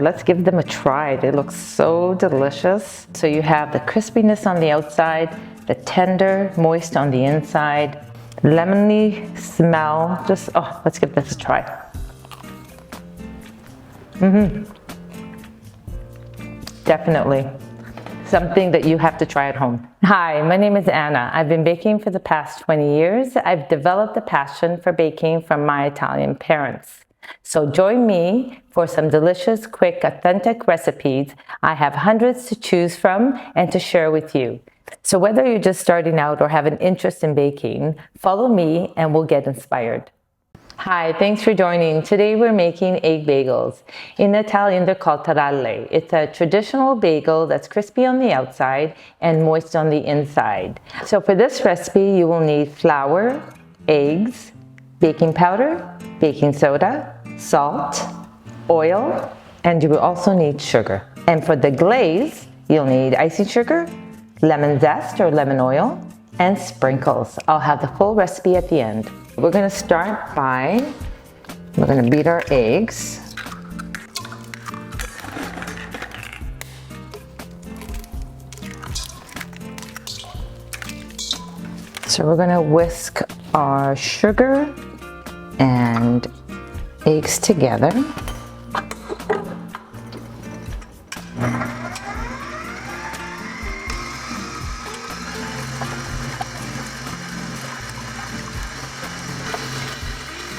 Let's give them a try. They look so delicious. So you have the crispiness on the outside, the tender, moist on the inside, lemony smell. Just, oh, let's give this a try. Definitely something that you have to try at home. Hi, my name is Anna. I've been baking for the past 20 years. I've developed a passion for baking from my Italian parents. So join me for some delicious, quick, authentic recipes. I have hundreds to choose from and to share with you. So whether you're just starting out or have an interest in baking, follow me and we'll get inspired. Hi, thanks for joining. Today we're making egg bagels. In Italian, they're called taralli. It's a traditional bagel that's crispy on the outside and moist on the inside. So for this recipe, you will need flour, eggs, baking powder, baking soda, salt, oil, and you will also need sugar. And for the glaze, you'll need icing sugar, lemon zest or lemon oil, and sprinkles. I'll have the full recipe at the end. We're going to start by, we're going to beat our eggs. So we're going to whisk our sugar and eggs together.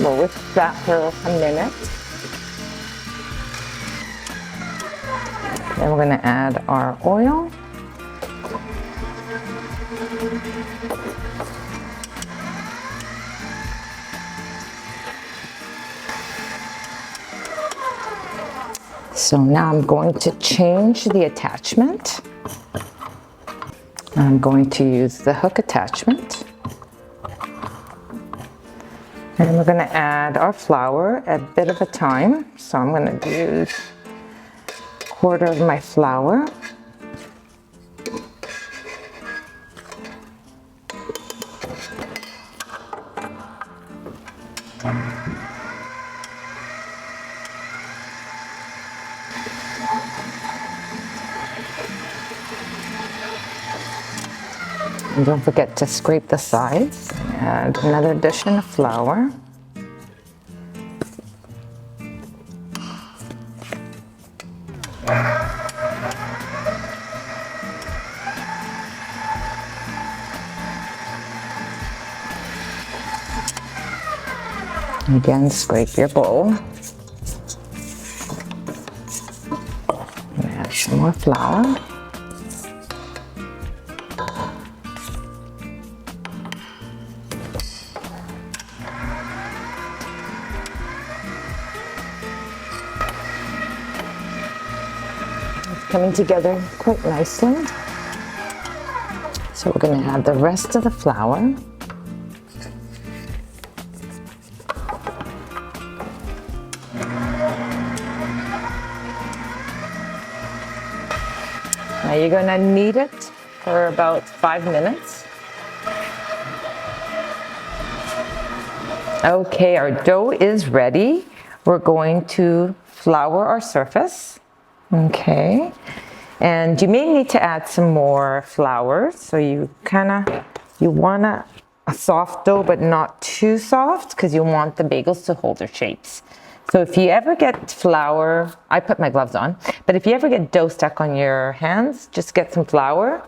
We'll whisk that for a minute. Then we're going to add our oil. So now I'm going to change the attachment. I'm going to use the hook attachment. And we're going to add our flour a bit of a time. So I'm going to use a quarter of my flour. And don't forget to scrape the sides. Add another addition of flour. Again, scrape your bowl. And add some more flour. Coming together quite nicely. So we're going to add the rest of the flour. Now you're going to knead it for about 5 minutes. Okay, our dough is ready. We're going to flour our surface. Okay, and you may need to add some more flour. So you want a soft dough, but not too soft, because you want the bagels to hold their shapes. So if you ever get flour, I put my gloves on, but if you ever get dough stuck on your hands, just get some flour,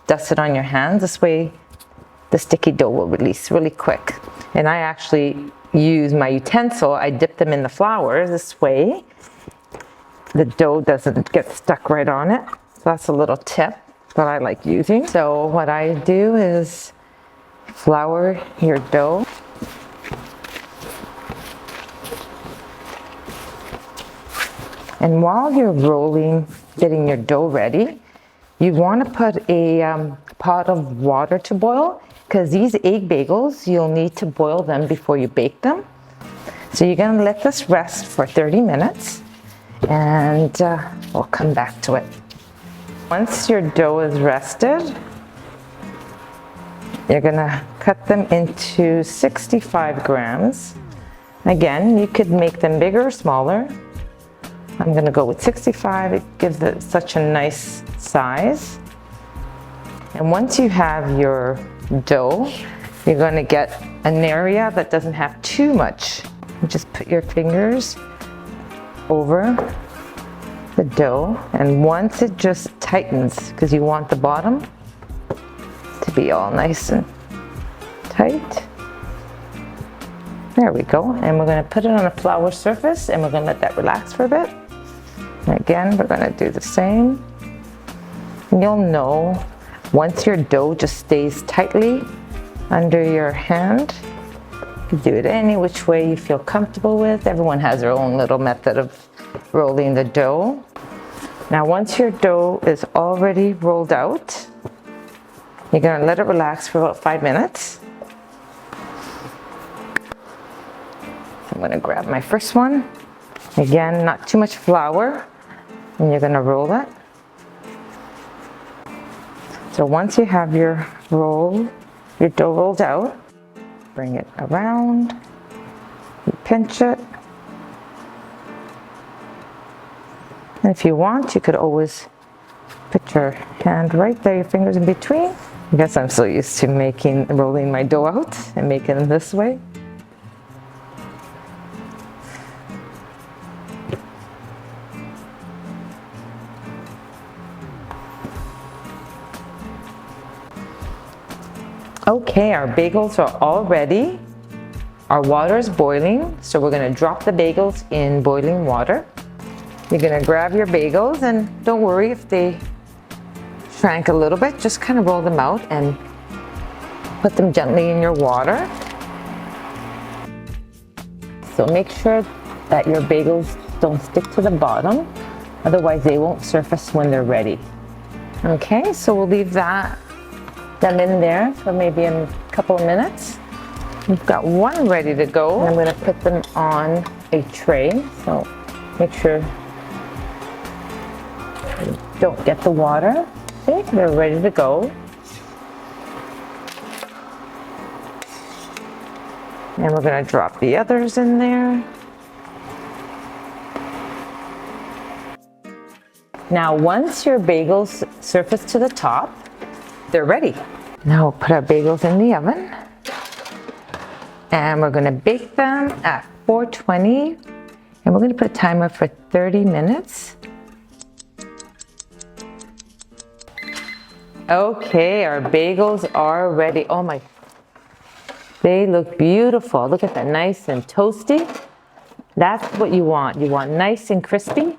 dust it on your hands. This way the sticky dough will release really quick. And I actually use my utensil, I dip them in the flour this way. The dough doesn't get stuck right on it. So that's a little tip that I like using. So what I do is flour your dough. And while you're rolling, getting your dough ready, you want to put a pot of water to boil, because these egg bagels, you'll need to boil them before you bake them. So you're going to let this rest for 30 minutes. And we'll come back to it. Once your dough is rested, you're gonna cut them into 65 grams. Again, you could make them bigger or smaller. I'm gonna go with 65. It gives it such a nice size. And once you have your dough, you're gonna get an area that doesn't have too much. You just put your fingers over the dough, and once it just tightens, because you want the bottom to be all nice and tight. There we go. And we're gonna put it on a flour surface and we're gonna let that relax for a bit. And again, we're gonna do the same. And you'll know once your dough just stays tightly under your hand. You can do it any which way you feel comfortable with. Everyone has their own little method of rolling the dough. Now once your dough is already rolled out, you're gonna let it relax for about 5 minutes. I'm gonna grab my first one. Again, not too much flour, and you're gonna roll it. So once you have your dough rolled out, bring it around, you pinch it. And if you want, you could always put your hand right there, your fingers in between. I guess I'm so used to rolling my dough out and making it this way. Okay, our bagels are all ready. Our water is boiling, so we're gonna drop the bagels in boiling water. You're gonna grab your bagels, and don't worry if they shrank a little bit, just kind of roll them out and put them gently in your water. So make sure that your bagels don't stick to the bottom, otherwise they won't surface when they're ready. Okay, so we'll leave them in there for maybe a couple of minutes. We've got one ready to go. I'm gonna put them on a tray, so make sure you don't get the water. Okay, they're ready to go. And we're gonna drop the others in there. Now, once your bagels surface to the top, they're ready. Now we'll put our bagels in the oven. And we're gonna bake them at 420. And we're gonna put a timer for 30 minutes. Okay, our bagels are ready. Oh my, they look beautiful. Look at that, nice and toasty. That's what you want. You want nice and crispy.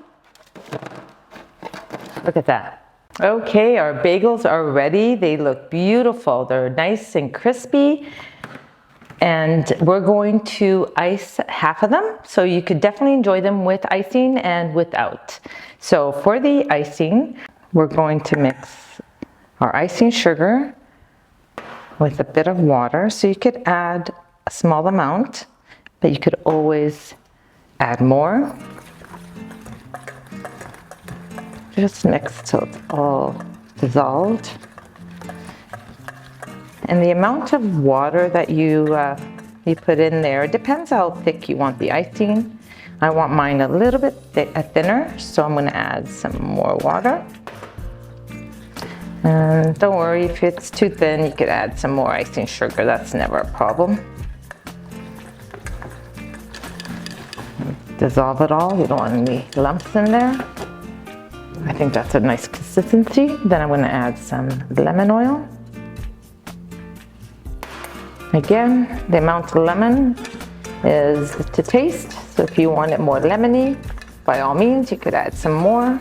Look at that. Okay, our bagels are ready. They look beautiful. They're nice and crispy. And we're going to ice half of them. So you could definitely enjoy them with icing and without. So for the icing, we're going to mix our icing sugar with a bit of water. So you could add a small amount, but you could always add more. Just mix till it's all dissolved. And the amount of water that you put in there, it depends how thick you want the icing. I want mine a little bit thinner, so I'm gonna add some more water. And don't worry, if it's too thin, you could add some more icing sugar. That's never a problem. Dissolve it all. You don't want any lumps in there. I think that's a nice consistency. Then I'm going to add some lemon oil. Again, the amount of lemon is to taste. So if you want it more lemony, by all means, you could add some more.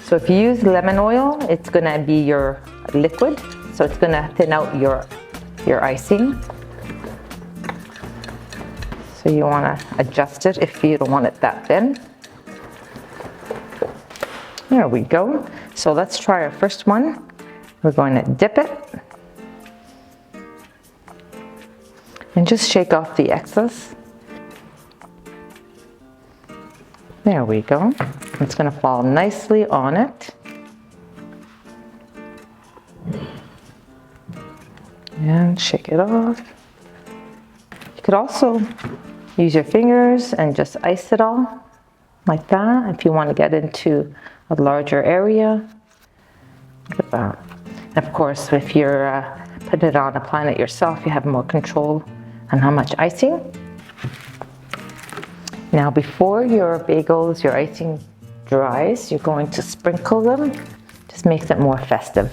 So if you use lemon oil, it's going to be your liquid. So it's going to thin out your icing. So you want to adjust it if you don't want it that thin. There we go. So let's try our first one. We're going to dip it. And just shake off the excess. There we go. It's going to fall nicely on it. And shake it off. You could also Use your fingers and just ice it all like that. If you want to get into a larger area, look at that. Of course, if you're putting it on, applying it yourself, you have more control on how much icing. Now, before your bagels, your icing dries, you're going to sprinkle them. Just makes it more festive.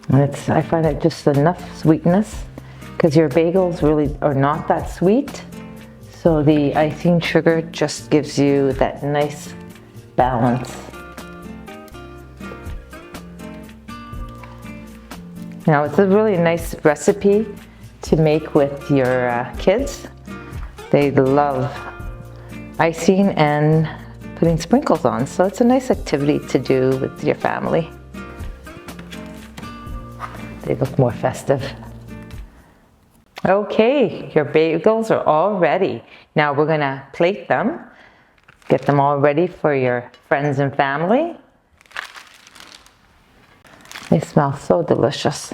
And I find it just enough sweetness because your bagels really are not that sweet. So the icing sugar just gives you that nice balance. Now, it's a really nice recipe to make with your kids. They love icing and putting sprinkles on, so it's a nice activity to do with your family. They look more festive. Okay, your bagels are all ready. Now we're gonna plate them, get them all ready for your friends and family. They smell so delicious.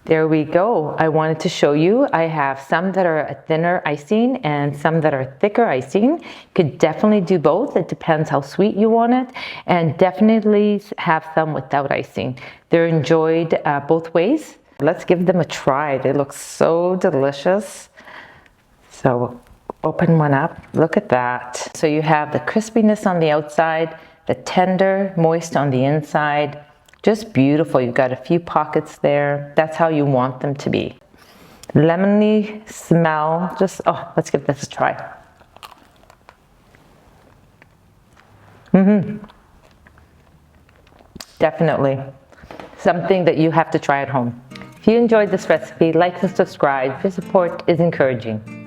There we go. I wanted to show you, I have some that are a thinner icing and some that are thicker icing. You could definitely do both. It depends how sweet you want it. And definitely have some without icing. They're enjoyed both ways. Let's give them a try. They look so delicious. So open one up. Look at that. So you have the crispiness on the outside, the tender, moist on the inside. Just beautiful. You've got a few pockets there. That's how you want them to be. Lemony smell. Just, oh, let's give this a try. Definitely something that you have to try at home. If you enjoyed this recipe, like and subscribe. Your support is encouraging.